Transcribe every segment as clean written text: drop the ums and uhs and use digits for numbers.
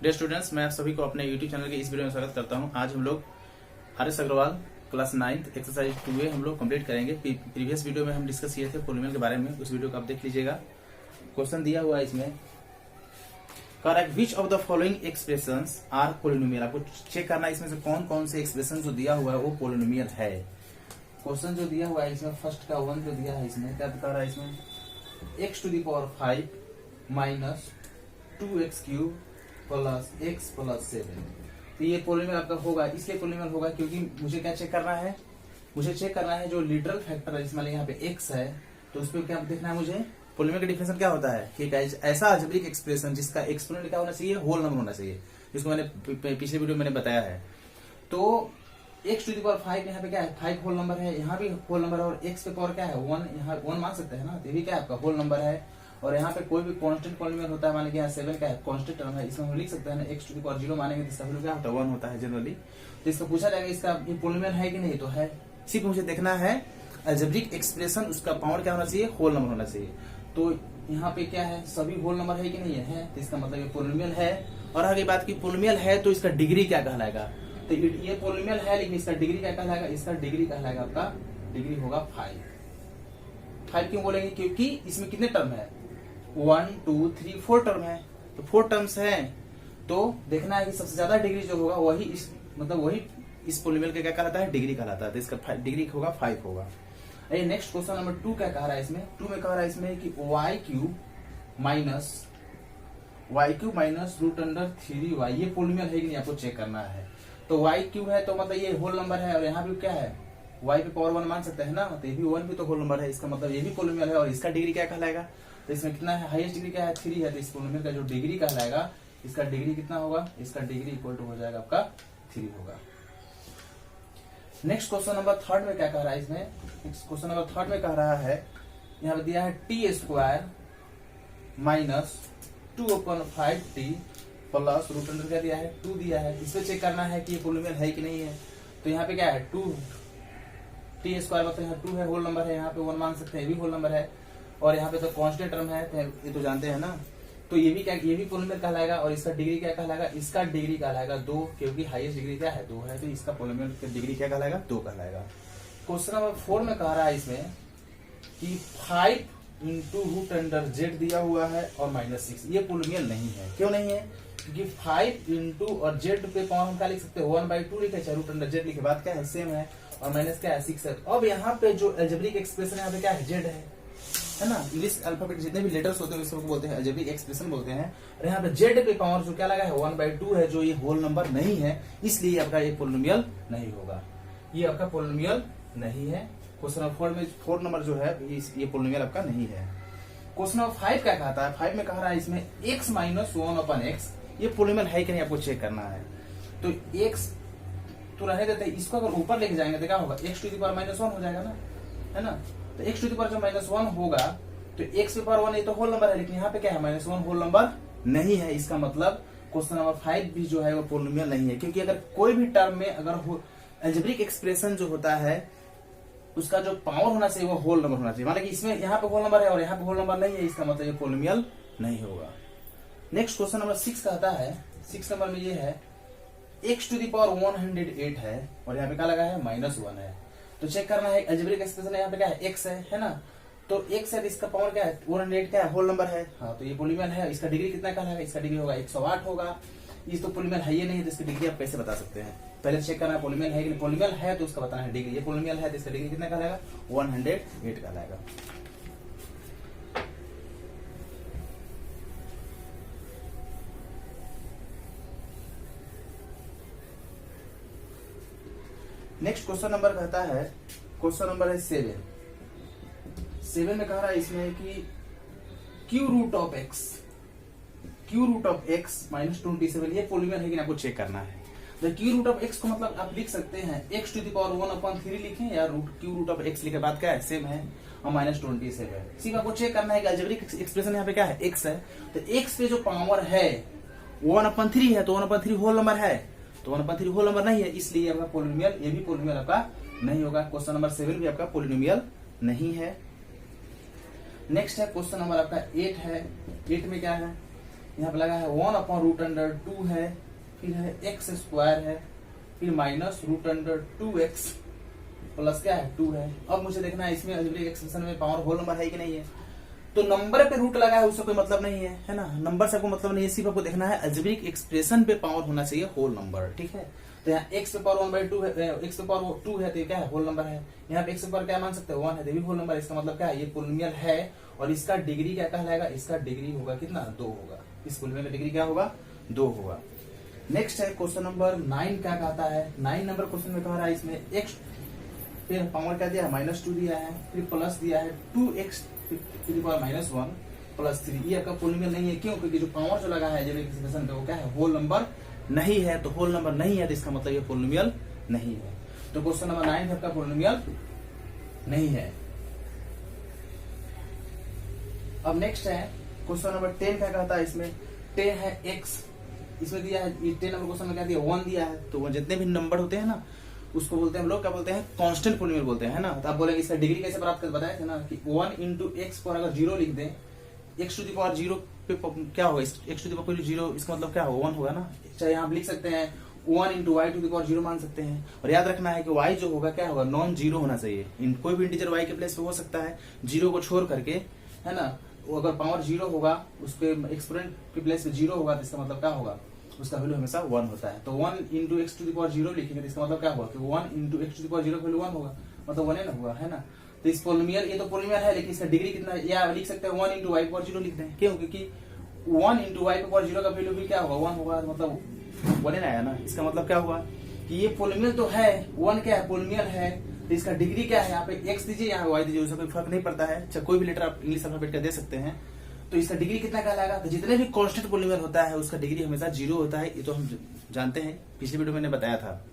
Dear students, मैं आप सभी को अपने यूट्यूब चैनल के इस वीडियो में स्वागत करता हूं। आज हम लोग RS. Agarwal class 9th exercise 2A हम लोग कंप्लीट करेंगे। प्रीवियस वीडियो में हम डिस्कस किए थे पोलिनोमियल के बारे में, उस वीडियो को आप देख लीजिएगा। क्वेश्चन दिया हुआ है इसमें, correct which of the following expressions are polynomial. आपको चेक करना है इसमें से कौन कौन से एक्सप्रेशन जो दिया हुआ है वो पोलिनोमियल है। क्वेश्चन जो दिया हुआ है इसमें फर्स्ट का 1 जो दिया है, इसमें क्या बता रहा है, इसमें x⁵ minus 2x³ plus x plus 7। तो ये पोलिनोमियल आपका होगा, इसलिए पोलिनोमियल होगा क्योंकि मुझे क्या चेक करना है, मुझे चेक करना है जो लिटरल फैक्टर है, इसमें यहाँ पे x है तो उस पर क्या देखना है मुझे। पोलिनोमियल का डिफिनेशन क्या होता है कि ऐसा अलजेब्रिक एक्सप्रेशन जिसका एक्सपोनेंट क्या होना चाहिए, होल नंबर होना चाहिए, जिसको मैंने पिछले वीडियो में बताया है। तो x⁵ यहाँ पे क्या है, 5 होल नंबर है, यहाँ भी होल नंबर है, और x पे पावर क्या है 1, यहाँ 1 मान सकते हैं ना, तो ये भी क्या है आपका होल नंबर है। और यहाँ पे कोई भी कांस्टेंट पॉलिनोमियल होता है, मान लीजिए 7 का है कांस्टेंट टर्म है, इसमें हम लिख सकते हैं ना x⁵0 मानेंगे तो इसका वैल्यू क्या होता है 1 होता है जनरली। तो इसका पूछा जाएगा इसका पॉलिनोमियल है कि नहीं, तो है। सिर्फ मुझे देखना है अलजेब्रिक एक्सप्रेशन, उसका पावर क्या होना चाहिए, होल नंबर होना चाहिए। तो यहाँ पे क्या है, सभी होल नंबर है कि नहीं है, तो इसका मतलब ये पॉलिनोमियल है। और आगे बात की पॉलिनोमियल है तो इसका डिग्री क्या कहलाएगा, तो ये पॉलिनोमियल है लेकिन इसका डिग्री क्या कहलाएगा, इसका डिग्री कहलाएगा आपका डिग्री होगा 5। क्यों बोलेंगे, क्योंकि इसमें कितने टर्म है, 1 2 3 4 टर्म है, तो 4 टर्म्स हैं। तो देखना है कि सबसे ज्यादा डिग्री जो होगा वही इस वही इस पोलिनोमियल का क्या कहलाता है, डिग्री कहलाता है। तो इसका डिग्री होगा 5 होगा। नेक्स्ट क्वेश्चन नंबर 2 क्या कह रहा है इसमें, 2 में कह रहा है इसमें कि y³ माइनस √3y, ये पोलिनोमियल है कि नहीं आपको चेक करना है। तो y³ है तो मतलब ये होल नंबर है, और यहाँ भी क्या है y पे पावर 1 मान सकते हैं ना, तो ये भी 1 भी तो होल नंबर है, इसका मतलब ये भी पोलिनोमियल है। और इसका डिग्री क्या कहलाएगा, तो इसमें कितना है, हाईएस्ट डिग्री क्या है 3 है, तो इस पोलिनोमियल का जो डिग्री कहलाएगा, इसका डिग्री कितना होगा, इसका डिग्री इक्वल टू हो जाएगा आपका 3 होगा। नेक्स्ट क्वेश्चन नंबर 3 में क्या कह रहा है इसमें, क्वेश्चन नंबर 3 में कह रहा है, यहाँ पे दिया है t² minus 2/5t plus √under क्या दिया है 2 दिया है। इसमें चेक करना है कि ये पोलिनोमियल है कि नहीं है। तो यहाँ पे क्या है 2 t² मतलब यहाँ 2 है, होल नंबर है, यहाँ पे 1 मान सकते हैं, ये भी होल नंबर है, और यहाँ पे तो कांस्टेंट टर्म है, ये तो जानते हैं ना। तो ये भी क्या, ये भी पोलिनोमियल कहलाएगा, और इसका डिग्री क्या कहलाएगा, इसका डिग्री कहलाएगा 2, क्योंकि हाईएस्ट डिग्री क्या है 2 है, तो इसका पोलिनोमियल का डिग्री क्या कहलाएगा 2 कहलाएगा। क्वेश्चन नंबर 4 में कह रहा है इसमें कि 5 इंटू √z दिया हुआ है और -6, ये पोलिनोमियल नहीं है। क्यों नहीं है, क्योंकि 5 इंटू और z पे पावर हम क्या लिख सकते हैं 1/2 लिखे, चाहे √z लिखे, बात क्या है सेम है, और माइनस क्या है 6 है। अब यहाँ पे जो अलजेब्रिक एक्सप्रेशन यहाँ पे क्या है z है ना, इंग्लिश अल्फाबेट जितने भी लेटर्स होते हैं उसको बोलते हैं अलजेब्रिक एक्सप्रेशन बोलते हैं। और यहाँ पे z पे पावर जो क्या लगा है 1/2 है, जो ये होल नंबर नहीं है, इसलिए आपका ये पोलिनोमियल नहीं होगा, ये आपका पोलिनोमियल नहीं है। क्वेश्चन नंबर 4 में 4 नंबर जो है ये पोलिनोमियल आपका नहीं है। क्वेश्चन नंबर 5 क्या कहता है, 5 में कह रहा है इसमें x माइनस 1/x, ये पोलिनोमियल है कि नहीं आपको चेक करना है। तो x तो रहने देते हैं, इसको अगर ऊपर लेके जाएंगे तो क्या होगा, x⁻⁻1 हो जाएगा ना, है ना। तो x⁻⁻1 होगा तो x पे पावर 1 ये तो होल नंबर है, लेकिन यहाँ पे क्या है -1 होल नंबर नहीं है। इसका मतलब क्वेश्चन नंबर 5 भी जो है वो पोलिनोमियल नहीं है, क्योंकि अगर कोई भी टर्म में अगर अलजेब्रिक एक्सप्रेशन जो होता है उसका जो पावर होना चाहिए वो होल नंबर होना चाहिए। मतलब कि इसमें यहाँ पे होल नंबर है और यहाँ पे होल नंबर नहीं है, इसका मतलब ये पोलिनोमियल नहीं होगा। नेक्स्ट क्वेश्चन नंबर 6 कहता है, 6 नंबर में ये है x⁻108 है, और यहाँ पे क्या लगा है -1 है। तो चेक करना है अलजेब्रिक एक्सप्रेशन, यहाँ पे क्या है x है ना, तो x है, इसका पावर क्या है 108 क्या है, होल नंबर है। हाँ, तो ये पोलिनोमियल है। इसका डिग्री कितना कहलाएगा, इसका डिग्री होगा 108 होगा। ये तो पोलिनोमियल है ये नहीं है, तो इसकी डिग्री आप कैसे बता सकते हैं, पहले चेक करना है पोलिनोमियल है कि नहीं। पोलिनोमियल है तो उसका बताना है डिग्री, ये पोलिनोमियल है तो इसका डिग्री कितना कहलाएगा 108 कहलाएगा। नेक्स्ट क्वेश्चन नंबर कहता है, क्वेश्चन नंबर है 7 में कह रहा है इसमें कि q√x माइनस 27, ये पोलिनोमियल है कि आपको चेक करना है। तो q√x को मतलब आप लिख सकते हैं x⁻1/3 लिखें या q√x लिखे, बात क्या है सेम है, और -27 सिर्फ आपको चेक करना है कि अलजेब्रिक एक्सप्रेशन यहाँ पे क्या है x है, तो x पे जो पावर है 1/3 है, तो 1/3 होल नंबर है, तो 1/3 होल नंबर नहीं है, इसलिए आपका पोलिनोमियल, ये भी पोलिनोमियल आपका नहीं होगा। क्वेश्चन नंबर 7 भी आपका पोलिनोमियल नहीं है। नेक्स्ट है क्वेश्चन नंबर आपका 8 है। 8 में क्या है यहाँ पे लगा है 1/√2 है, फिर है x स्क्वायर है, फिर माइनस √2x प्लस क्या है 2 है। अब मुझे देखना है इसमें अलजेब्रिक एक्सप्रेशन में पावर होल नंबर है कि नहीं है। तो नंबर पे रूट लगा है उससे कोई मतलब नहीं है ना, नंबर से कोई मतलब नहीं है, सिर्फ आपको देखना है अलजेब्रिक एक्सप्रेशन पे पावर होना चाहिए होल नंबर, ठीक है। तो यहाँ x पे पावर 1/2 है, x पे पावर 2 है, तो ये क्या है होल नंबर है। यहाँ पे x पे पावर क्या मान सकते हैं 1 है, तो भी होल नंबर है। इसका मतलब क्या है ये पोलिनोमियल है और इसका डिग्री क्या कहलाएगा, इसका डिग्री होगा कितना 2 होगा। इस पोलिनोमियल का डिग्री क्या होगा 2 होगा। नेक्स्ट है क्वेश्चन नंबर 9 क्या कहता है। 9 नंबर क्वेश्चन में कह रहा है इसमें x फिर पावर क्या दिया है -2 दिया है, फिर प्लस दिया है 2x -1 प्लस 3। ये आपका पोलिनोमियल नहीं है, क्यों? क्योंकि जो पावर जो लगा है जेनेरिक एक्सप्रेशन पे वो क्या है होल नंबर नहीं है। तो होल नंबर नहीं है तो इसका मतलब ये पोलिनोमियल नहीं है। तो क्वेश्चन नंबर 9 आपका पोलिनोमियल नहीं है। अब नेक्स्ट है क्वेश्चन नंबर 10 क्या कहता है इसमें। 10 है x, इसमें दिया है 10 नंबर क्वेश्चन में क्या दिया 1 दिया है। तो जितने भी नंबर होते हैं ना उसको बोलते हैं हम लोग क्या बोलते हैं कांस्टेंट पोलिनोमियल बोलते हैं, है ना। तो आप बोलेंगे इसका डिग्री कैसे प्राप्त कर बताए थे ना कि 1 × x पर अगर 0 लिख दें, x टू द पावर 0 पे क्या होगा, x टू द पावर 0 इसका मतलब क्या होगा 1 होगा ना। चाहे यहाँ आप लिख सकते हैं 1 × y टू द पावर 0 मान सकते हैं। और याद रखना है कि y जो होगा क्या होगा नॉन जीरो होना चाहिए। इन कोई भी इंटीजर y के प्लेस पे हो सकता है 0 को छोड़ करके, है ना। वो अगर पावर 0 होगा उसके एक्सपोनेंट के प्लेस पे 0 होगा तो इसका मतलब क्या होगा उसका वैल्यू हमेशा 1 होता है। तो 1 × x टू द पावर 0 लिखेंगे तो इसका मतलब क्या होगा कि 1 × x टू द पावर 0 का वैल्यू 1 होगा, मतलब 1 है ना हुआ, है ना। तो इस पोलिनोमियल ये तो पोलिनोमियल है लेकिन इसका डिग्री कितना है, या लिख सकते हैं 1 × y पावर 0 लिख दें। क्यों? क्योंकि 1 × y पावर 0 का वैल्यू भी क्या होगा 1 होगा, मतलब 1 आया ना। इसका मतलब क्या हुआ कि ये पोलिनोमियल तो है 1 क्या है पोलिनोमियल है, तो इसका डिग्री क्या है, यहाँ पे x दीजिए यहाँ y दीजिए, उससे कोई फर्क नहीं पड़ता है। चाहे कोई भी लेटर आप इंग्लिश अल्फाबेट का दे सकते हैं। तो इसका डिग्री कितना कहलाएगा, तो जितने भी कांस्टेंट पोलिनोमियल होता है उसका डिग्री हमेशा 0 होता है। ये तो हम जानते हैं, पिछले वीडियो में मैंने बताया था।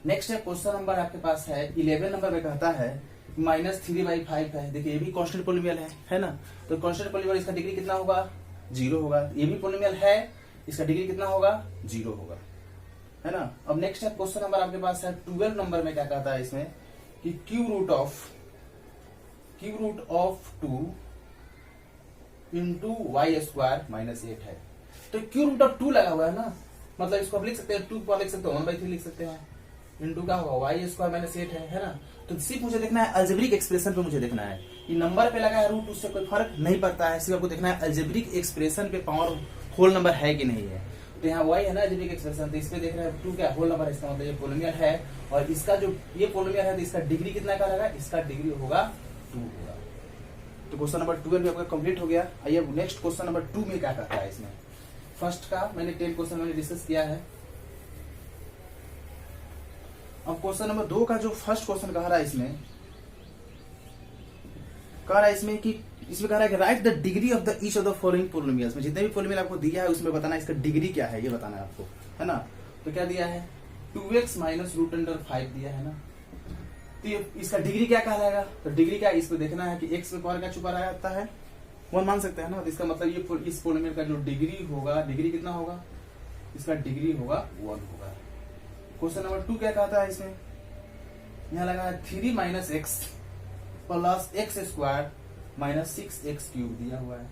नेक्स्ट है क्वेश्चन नंबर आपके पास है 11 नंबर में कहता है -3/5 है। देखिए ये भी कांस्टेंट पोलिनोमियल है ना। तो कांस्टेंट पोलिनोमियल इसका डिग्री कितना होगा 0 होगा। ये भी पोलिनोमियल है, इसका डिग्री कितना होगा 0 होगा, है ना। अब नेक्स्ट है क्वेश्चन नंबर आपके पास है 12 नंबर में क्या कहता है इसमें कि क्यूब रूट ऑफ 2 × y² -8 है। तो क्यूब रूट ऑफ 2 लगा हुआ है ना, मतलब इसको आप लिख सकते हैं 2 पर लिख सकते हैं 1/3 लिख सकते हैं, इंटू क्या होगा y² -8 है ना। तो सिर्फ मुझे देखना है अलजेब्रिक एक्सप्रेशन पे मुझे देखना है, ये नंबर पे लगा है रूट उससे कोई फर्क नहीं पड़ता है। सिर्फ आपको देखना है अलजेब्रिक एक्सप्रेशन पे पावर होल नंबर है कि नहीं है। तो यहाँ y है ना अलजेब्रिक एक्सप्रेशन, तो इसपे देख रहे हैं 2 क्या होल नंबर है, इसका मतलब ये पोलिनोमियल है। और इसका जो ये पोलिनोमियल है तो इसका डिग्री कितना का रहेगा, इसका डिग्री होगा 2 होगा। तो क्वेश्चन नंबर 12 भी आपका कंप्लीट हो गया। आइए नेक्स्ट क्वेश्चन नंबर 2 में क्या कहता है इसमें। फर्स्ट का मैंने 10 क्वेश्चन मैंने डिस्कस किया है। अब क्वेश्चन नंबर 2 का जो फर्स्ट क्वेश्चन कह रहा है इसमें कि इसमें कह रहा है कि right the degree of the each of the following polynomials में जितने भी पोलिनोमियल आपको दिया है उसमें बताना है इसका डिग्री क्या है, ये बताना है आपको, है ना। तो क्या दिया है 2x -√5 दिया है ना। तो इसका डिग्री क्या कहलाएगा, तो डिग्री क्या इसको देखना है कि x पे पावर क्या छुपा रहता है 1 मान सकते हैं ना। तो इसका मतलब ये इस पोलिनोमियल का जो डिग्री होगा, डिग्री कितना होगा, इसका डिग्री होगा 1 होगा। क्वेश्चन नंबर 2 क्या कहता है इसमें, यहाँ लगा है 3 - x प्लस x² -6x³ दिया हुआ है।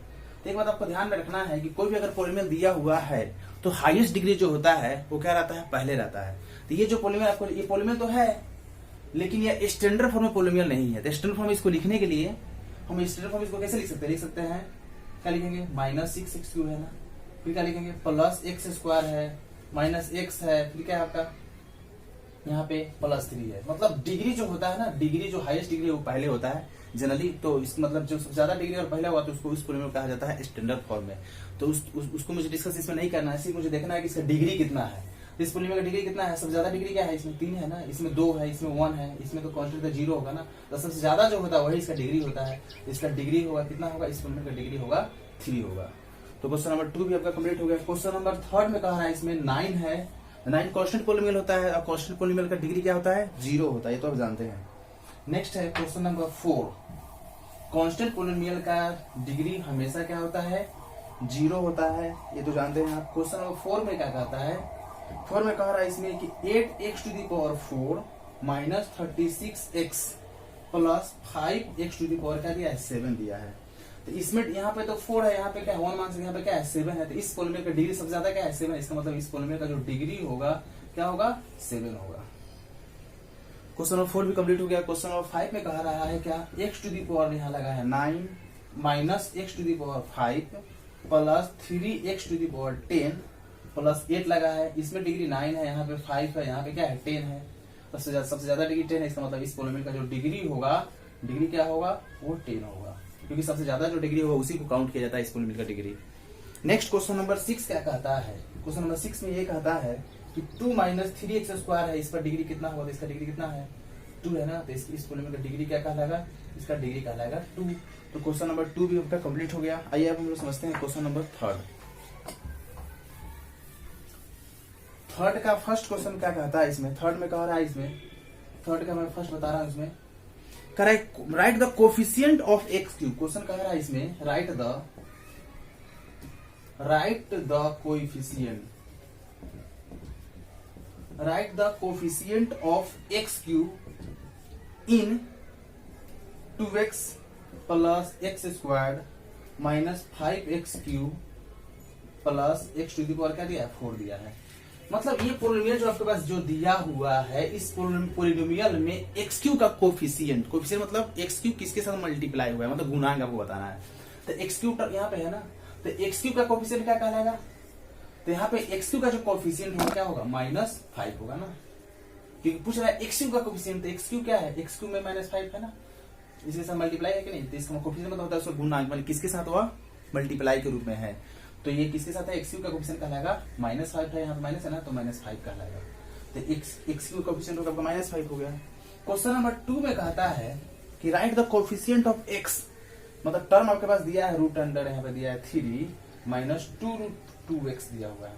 तो एक बात आपको ध्यान में रखना है कि कोई भी अगर पोलिनोमियल दिया हुआ है तो हाईएस्ट डिग्री जो होता है वो क्या रहता है, पहले रहता है। तो ये जो पोलिनोमियल आपको ये पोलिनोमियल तो है लेकिन ये स्टैंडर्ड फॉर्म में पोलिनोमियल नहीं है। तो स्टैंडर्ड फॉर्म इसको लिखने के लिए हम स्टैंडर्ड फॉर्म इसको कैसे लिख सकते हैं, क्या लिखेंगे -6x³ है ना, फिर क्या लिखेंगे प्लस x² है -x है, फिर क्या है आपका यहाँ पे +3 है। मतलब डिग्री जो होता है ना, डिग्री जो हाईएस्ट डिग्री वो पहले होता है जनरली। तो इस मतलब जो सबसे ज्यादा डिग्री और पहले हुआ तो उसको उस पोलिनोमियल कहा जाता है स्टैंडर्ड फॉर्म में। तो उसको मुझे डिस्कस इसमें नहीं करना है, सिर्फ मुझे देखना है कि इसका डिग्री कितना है। इस पोलिनोमियल का डिग्री कितना है, सबसे ज्यादा डिग्री क्या है, इसमें 3 है ना, इसमें 2 है, इसमें 1 है, इसमें तो कांस्टेंट 0 होगा ना। तो सबसे ज्यादा जो होता है वही इसका डिग्री होता है। इसका डिग्री होगा कितना होगा, इस पोलिनोमियल का डिग्री होगा 3 होगा। तो क्वेश्चन नंबर 2 भी आपका कंप्लीट हो गया। क्वेश्चन नंबर 3 में कह रहा है इसमें 9 है। 9 कांस्टेंट पोलिनोमियल होता है और कांस्टेंट पोलिनोमियल का डिग्री क्या होता है 0 होता है, ये तो आप जानते हैं। नेक्स्ट है क्वेश्चन नंबर 4। कांस्टेंट पोलिनोमियल का डिग्री हमेशा क्या होता है 0 होता है, ये तो जानते हैं आप। क्वेश्चन नंबर 4 में क्या कहता है, 4 में कह रहा है इसमें कि 8x⁴ -36x प्लस 5x⁴ क्या दिया है 7 दिया है। तो इसमें यहाँ पे तो 4 है, यहाँ पे क्या है 1 मान सकते, यहाँ पे क्या है 7 है। तो इस पोलिनोमियल का डिग्री सबसे ज्यादा क्या है 7 है। इसका मतलब इस पोलिनोमियल का जो डिग्री होगा क्या होगा 7 होगा। क्वेश्चन नंबर 4 भी कंप्लीट हो गया। क्वेश्चन नंबर 5 में कहा रहा है क्या x टू दी पावर यहाँ लगा है 9 minus x to the power 5 plus 3x to the power 10 plus 8 लगा है। इसमें डिग्री 9 है, यहाँ पे 5 है, यहाँ पे क्या है 10 है। सबसे ज्यादा डिग्री 10 है। इसका मतलब इस पोलिनोमियल का जो डिग्री होगा, डिग्री क्या होगा वो 10 होगा, क्योंकि सबसे ज्यादा जो डिग्री होगा उसी को काउंट किया जाता है इस पोलिनोमियल का डिग्री। नेक्स्ट क्वेश्चन नंबर 6 क्या कहता है। क्वेश्चन नंबर 6 में ये कहता है कि 2 माइनस 3x स्क्वायर है, इसका डिग्री कितना होगा। तो इसका डिग्री कितना है 2 है ना। तो इस पोलिनोमियल का डिग्री क्या कहलाएगा, इसका डिग्री कहलाएगा 2। तो क्वेश्चन नंबर 2 भी आपका कंप्लीट हो गया। आइए अब हम लोग समझते हैं क्वेश्चन नंबर 3rd का फर्स्ट क्वेश्चन क्या कहता है। इसमें थर्ड में कह रहा है, इसमें थर्ड का मैं फर्स्ट बता रहा हूं। इसमें कह रहा है write the coefficient of x cube. Question कह रहा है इसमें write the coefficient of x cube in 2x plus x square minus 5x cube plus x to the power क्या दिया है 4 दिया है। मतलब ये पोलिनोमियल जो आपके पास जो दिया हुआ है, इस पोलिनोमियल में एक्स क्यू का कोफिशिएंट मतलब एक्स क्यू किसके साथ मल्टीप्लाई हुआ है, मतलब गुणांक आपको बताना है। तो एक्स क्यू यहाँ पे है ना, तो एक्स क्यू का कोफिशिएंट क्या कहलाएगा। तो यहाँ पे एक्स क्यू का जो कोफिशिएंट होगा क्या होगा -5 होगा ना, क्योंकि पूछ रहा है एक्स क्यू का कोफिशिएंट। तो एक्स क्यू क्या है, एक्स क्यू में -5 है ना, इसके साथ मल्टीप्लाई है कि नहीं। तो इसका कोफिशिएंट मतलब होता है उसका गुणांक, मतलब किसके साथ हुआ मल्टीप्लाई के रूप में है। तो ये किसके साथ है, एक्स क्यू का कोफिशिएंट कहलाएगा -5 है, यहाँ पे माइनस है ना तो -5 कहलाएगा। तो एक्स क्यू कोफिशिएंट होगा आपका -5 हो गया। क्वेश्चन नंबर 2 में कहता है कि right the coefficient of x, मतलब टर्म आपके पास दिया है रूट अंडर यहाँ पे दिया है 3 माइनस 2√2x दिया हुआ है,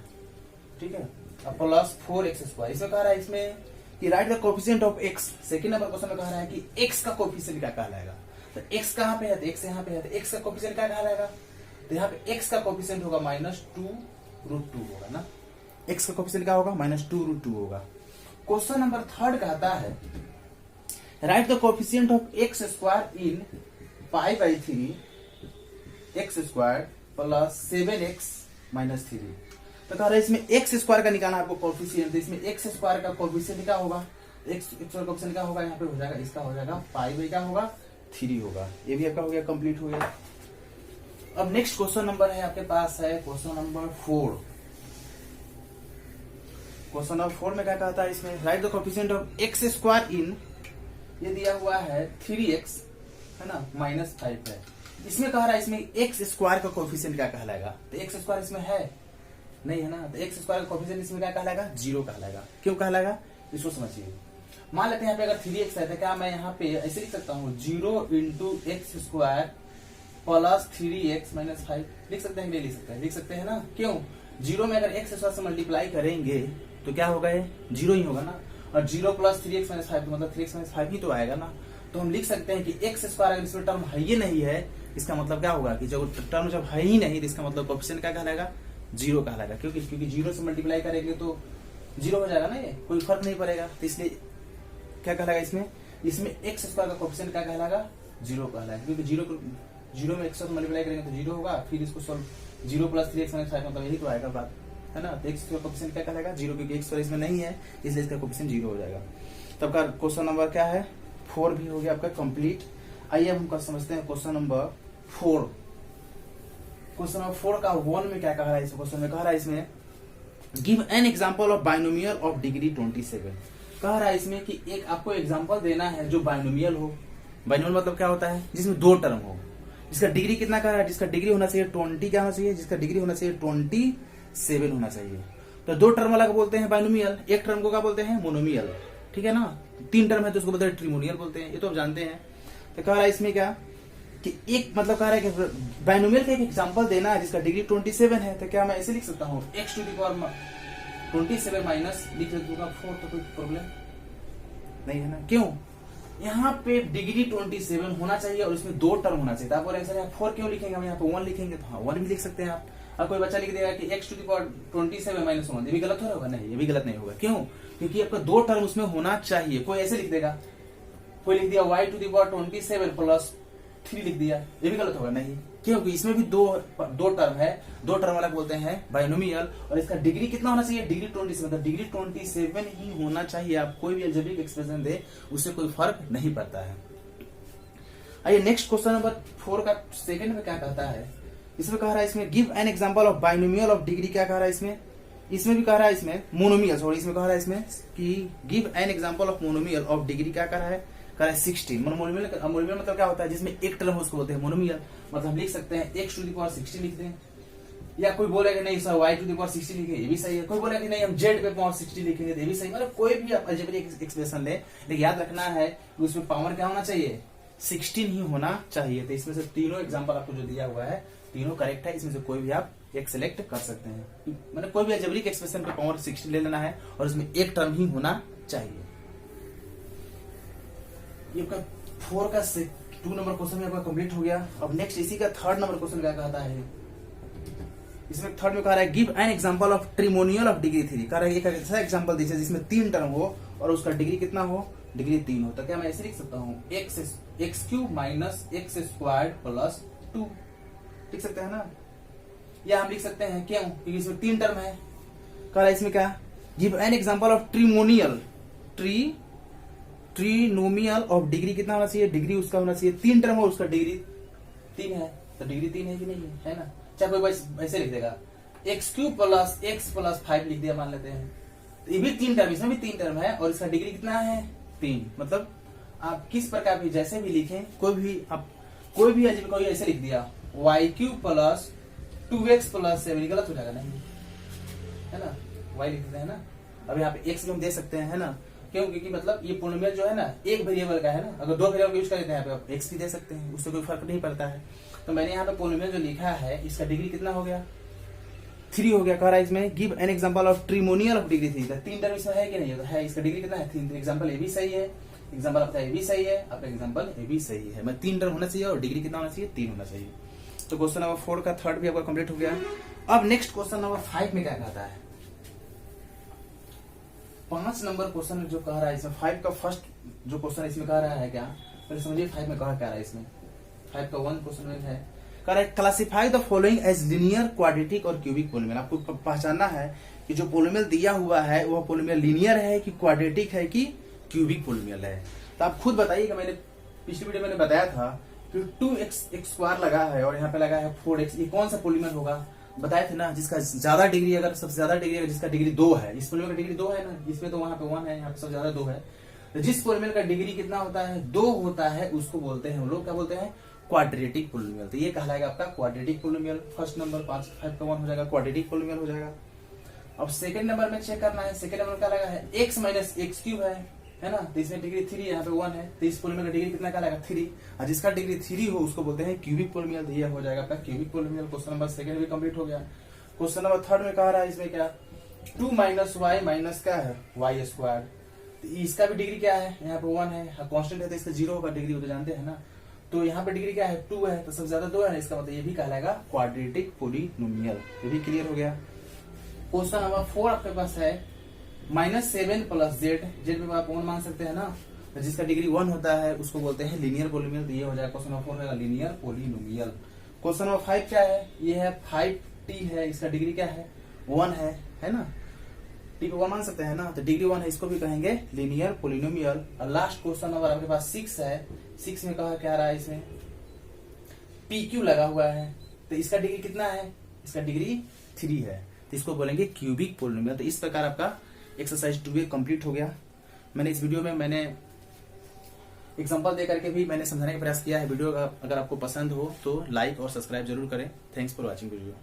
ठीक है, अब प्लस 4x स्क्वायर। इसमें कह रहा है इसमें कि right the coefficient of x. Second number question में कह रहा है कि एक्स का कोफिशिएंट क्या कहलाएगा। तो एक्स कहाँ पे है, तो एक्स यहाँ पे है, तो एक्स का कोफिशिएंट क्या कहलाएगा। तो यहाँ पे x का कोफिशिएंट होगा -2√2 होगा ना, x का कोफिशिएंट क्या होगा -2√2 होगा। क्वेश्चन नंबर 3 कहता है write the coefficient of X square in 5/3 x square plus 7x - 3। तो कह रहा है इसमें एक्स स्क्वायर का निकालना आपको कोफिशिएंट। तो इसमें एक्स स्क्वायर का कोफिशिएंट क्या होगा, एक्स स्क्वायर कोफिशिएंट क्या होगा, यहाँ पे हो जाएगा, इसका हो जाएगा 5 क्या होगा 3 होगा। ये भी आपका हो गया, कंप्लीट हो गया। अब नेक्स्ट क्वेश्चन नंबर है आपके पास है क्वेश्चन नंबर 4। क्वेश्चन नंबर 4 में क्या कहता है इसमें write the coefficient of X square in, ये दिया हुआ है 3x है ना -5 है। इसमें कह रहा है इसमें एक्स स्क्वायर का कोफिशिएंट क्या कहलाएगा। तो एक्स स्क्वायर इसमें है नहीं है ना, तो एक्स स्क्वायर का कोफिशिएंट इसमें क्या कहलाएगा 0 कहलाएगा। क्यों कहलाएगा इसको समझिए। मान लेते हैं यहाँ पे अगर 3x है तो क्या मैं यहाँ पे ऐसे लिख सकता हूँ 0 × x स्क्वायर प्लस 3x - 5 लिख सकते हैं, नहीं लिख सकते हैं, लिख सकते हैं ना। क्यों, 0 में अगर x स्क्वायर से मल्टीप्लाई करेंगे तो क्या होगा, ये 0 ही होगा ना, और 0 प्लस 3x - 5 मतलब 3x - 5 ही तो आएगा ना। तो हम लिख सकते हैं कि x स्क्वायर अगर इसमें टर्म है ही नहीं है, इसका मतलब क्या होगा कि जब टर्म जब है ही नहीं तो इसका मतलब कोफिशिएंट क्या कहलाएगा 0 कहलाएगा। क्योंकि 0 से मल्टीप्लाई करेंगे तो 0 हो जाएगा ना, ये कोई फर्क नहीं पड़ेगा। तो इसलिए क्या कहलाएगा इसमें एक्स स्क्वायर का कोफिशिएंट क्या कहलाएगा 0 कहलाएगा, क्योंकि 0 में 1 से मल्टीप्लाई करेंगे तो 0 होगा। फिर इसको सॉल्व 0 प्लस 3x - 5 मतलब यही तो आएगा बात है ना। तो एक्स का कोफिशिएंट क्या कहलाएगा 0, क्योंकि एक्स इसमें नहीं है इसलिए इसका कोफिशिएंट 0 हो जाएगा। तब का क्वेश्चन नंबर क्या है 4 भी हो गया आपका कंप्लीट। आइए अब हम समझते हैं क्वेश्चन नंबर 4। क्वेश्चन नंबर 4 का 1 में क्या कह रहा है, इस क्वेश्चन में कह रहा है इसमें give an example of binomial of degree 27। कह रहा है इसमें कि एक आपको एग्जांपल देना है जो बाइनोमियल हो। बाइनोमियल मतलब क्या होता है, जिसमें 2 टर्म हो, जिसका डिग्री कितना कह रहा है, जिसका डिग्री होना चाहिए 20 क्या होना चाहिए, जिसका डिग्री होना चाहिए 27 होना चाहिए। तो 2 टर्म वाला को बोलते हैं बाइनोमियल, एक टर्म को क्या बोलते हैं मोनोमियल, ठीक है ना। 3 टर्म है तो उसको बोलते हैं ट्रिमोनियल बोलते हैं, ये तो आप जानते हैं। तो कह रहा है इसमें क्या कि एक मतलब कह रहा है कि बाइनोमियल का एक एग्जांपल देना है जिसका डिग्री 27 है। तो क्या मैं ऐसे लिख सकता हूँ x to the power 27 minus लिख दूंगा 4, तो कोई प्रॉब्लम नहीं है ना। क्यों, यहाँ पे डिग्री 27 होना चाहिए और इसमें 2 टर्म होना चाहिए। तो आप बोले सर 4 क्यों लिखेंगे, हम यहाँ पे 1 लिखेंगे, तो हाँ 1 भी लिख सकते हैं आप। अब कोई बच्चा लिख देगा कि x to the power 27 minus 1, ये भी गलत हो रहा होगा, नहीं ये भी गलत नहीं होगा। क्यों, क्योंकि आपका 2 टर्म उसमें होना चाहिए। कोई ऐसे लिख देगा, कोई लिख दिया y to the power 27 plus 3 लिख दिया, ये भी गलत होगा, नहीं क्योंकि इसमें भी दो टर्म है, दो टर्म वाला बोलते हैं बाइनोमियल, और इसका डिग्री कितना होना चाहिए, डिग्री 27, मतलब डिग्री 27 ही होना चाहिए। आप कोई भी अलजेब्रिक एक्सप्रेशन दे उससे कोई फर्क नहीं पड़ता है। आइए नेक्स्ट क्वेश्चन नंबर 4 का सेकंड में क्या कहता है, इसमें कह रहा है इसमें give an example of binomial of degree, क्या कह रहा है इसमें भी कह रहा है इसमें मोनोमियल, सॉरी इसमें कह रहा है इसमें कि give an example of monomial of degree, क्या कह रहा है 60। मोनोमियल मतलब क्या होता है, जिसमें एक टर्म उसको बोलते हैं मोनोमियल। मतलब हम लिख सकते हैं x to the power 60 लिख दें, या कोई बोलेगा नहीं sir y to the power 60 लिखे, ये भी सही है। कोई बोलेगा कि नहीं हम z पे पावर 60 लिखेंगे, तो ये भी सही। मतलब कोई भी आप अलजेब्रिक एक्सप्रेशन ले, लेकिन याद रखना है कि उसमें पावर क्या होना चाहिए, 16 ही होना चाहिए। तो इसमें से तीनों एग्जाम्पल आपको जो दिया हुआ है तीनों करेक्ट है, इसमें से कोई भी आप एक सिलेक्ट कर सकते हैं। मतलब कोई भी अलजेब्रिक एक्सप्रेशन पे पावर 60 ले लेना है और उसमें एक टर्म ही होना चाहिए। ये आपका 4 का 2 नंबर क्वेश्चन में आपका कंप्लीट हो गया। अब नेक्स्ट इसी का 3rd नंबर क्वेश्चन क्या कहता है, इसमें 3rd में कह रहा है give an example of trinomial of degree 3। कह रहा है एक ऐसा एग्जांपल दीजिए जिसमें 3 टर्म हो और उसका डिग्री कितना हो, डिग्री 3 हो। तो क्या मैं ऐसे लिख सकता हूँ x³ माइनस x² प्लस 2, लिख सकते हैं ना, या हम लिख सकते हैं क्यों, क्योंकि इसमें 3 टर्म है। कह रहा है इसमें क्या, give an example of trinomial, trinomial of degree कितना होना चाहिए, डिग्री उसका होना चाहिए 3 टर्म हो, उसका डिग्री 3 है। तो डिग्री 3 है कि नहीं है ना, चाहे कोई ऐसे लिख देगा x³ प्लस x प्लस 5 लिख दिया मान लेते हैं, तो ये भी 3 टर्म, इसमें भी 3 टर्म है और इसका डिग्री कितना है 3। मतलब आप किस प्रकार भी जैसे भी लिखें, कोई भी अजीब कोई ऐसे लिख दिया y³ प्लस 2x प्लस 7, गलत हो जाएगा नहीं है ना, y लिख देते हैं ना। अब यहाँ पे x भी हम दे सकते हैं, है ना, क्यों, क्योंकि मतलब ये पोलिनोमियल जो है ना एक वेरिएबल का है ना, अगर 2 वेरिएबल यूज करते हैं यहाँ पे आप x भी दे सकते हैं, उससे कोई फर्क नहीं पड़ता है। तो मैंने यहाँ पे पोलिनोमियल जो लिखा है इसका डिग्री कितना हो गया, 3 हो गया। कह रहा है इसमें give an example of trinomial of degree 3। 3 term इसमें है कि नहीं है, इसका डिग्री कितना है 3। एग्जांपल ए भी सही है, एग्जांपल आपका ए भी सही है, आपका एग्जांपल ए भी सही है। मैं 3 टर्म होना चाहिए और डिग्री कितना होना चाहिए, 3 होना चाहिए। तो क्वेश्चन नंबर 4 का 3rd भी आपका कंप्लीट हो गया। अब नेक्स्ट क्वेश्चन नंबर 5 में क्या कहता है, 5 नंबर क्वेश्चन जो कह रहा है इसमें 5 का फर्स्ट जो क्वेश्चन इसमें कह रहा है क्या, पहले समझिए 5 में कहा क्या रहा है इसमें। 5 का 1 क्वेश्चन में है, कह रहा है classify the following as linear, quadratic और क्यूबिक पोलिनोमियल। आपको पहचानना है कि जो पोलिनोमियल दिया हुआ है वह पोलिनोमियल लिनियर है कि क्वाड्रेटिक है कि क्यूबिक पोलिनोमियल है। तो आप खुद बताइएगा, मैंने पिछली वीडियो में बताया था कि 2x² लगा है और यहाँ पे लगा है 4x, ये कौन सा पोलिनोमियल होगा, बताए थे ना, जिसका ज्यादा डिग्री, अगर सबसे ज्यादा डिग्री है जिसका डिग्री 2 है, इस पोलिनोमियल का डिग्री 2 है ना, इसमें तो वहां पे 1 है, यहाँ पे सबसे ज्यादा 2 है। तो जिस पोलिनोमियल का डिग्री कितना होता है 2 होता है उसको बोलते हैं हम लोग क्या बोलते हैं, क्वाड्रेटिक पोलिनोमियल। तो ये कहलाएगा आपका क्वाड्रेटिक पोलिनोमियल। फर्स्ट नंबर 5 का 1 हो जाएगा, क्वाड्रेटिक पोलिनोमियल हो जाएगा। अब सेकंड नंबर में चेक करना है, सेकंड नंबर क्या लगा है x माइनस x³ है ना, तो इसमें डिग्री 3, यहाँ पे 1 है, तो इस पोलिनोमियल का डिग्री कितना क्या लगा 3, और जिसका डिग्री 3 हो उसको बोलते हैं क्यूबिक पोलिनोमियल। तो ये हो जाएगा आपका क्यूबिक पोलिनोमियल। क्वेश्चन नंबर 2 भी कंप्लीट हो गया। क्वेश्चन नंबर 3 में कह रहा है इसमें क्या, 2 माइनस y माइनस क्या है y², तो इसका भी डिग्री क्या है, यहाँ पे 1 है, कांस्टेंट है तो इसका 0 होगा डिग्री, वो तो जानते हैं ना। तो यहाँ पे डिग्री क्या है 2 है, तो सबसे ज्यादा 2 है, इसका मतलब ये भी कहलाएगा क्वाड्रेटिक पोलिनोमियल। ये भी क्लियर हो गया। क्वेश्चन नंबर 4 आपके पास है -7 प्लस z में आप 1 मान सकते हैं ना, तो जिसका डिग्री 1 होता है उसको बोलते हैं लीनियर पोलिनोमियल। तो ये हो जाएगा क्वेश्चन नंबर 4 है लीनियर पोलिनोमियल। क्वेश्चन नंबर 5 क्या है, ये है 5t है, इसका डिग्री क्या है 1 है ना, t पे 1 मान सकते हैं ना, तो डिग्री 1 है, इसको भी कहेंगे लीनियर पोलिनोमियल। और लास्ट क्वेश्चन नंबर आपके पास 6 है। 6 में कहा क्या रहा है, इसमें pq लगा हुआ है, तो इसका डिग्री कितना है, इसका डिग्री 3 है, तो इसको बोलेंगे क्यूबिक पोलिनोमियल। तो इस प्रकार आपका एक्सरसाइज 2 कंप्लीट हो गया। मैंने इस वीडियो में मैंने एग्जांपल दे करके भी मैंने समझाने का प्रयास किया है। वीडियो अगर आपको पसंद हो तो लाइक और सब्सक्राइब जरूर करें। Thanks for watching video.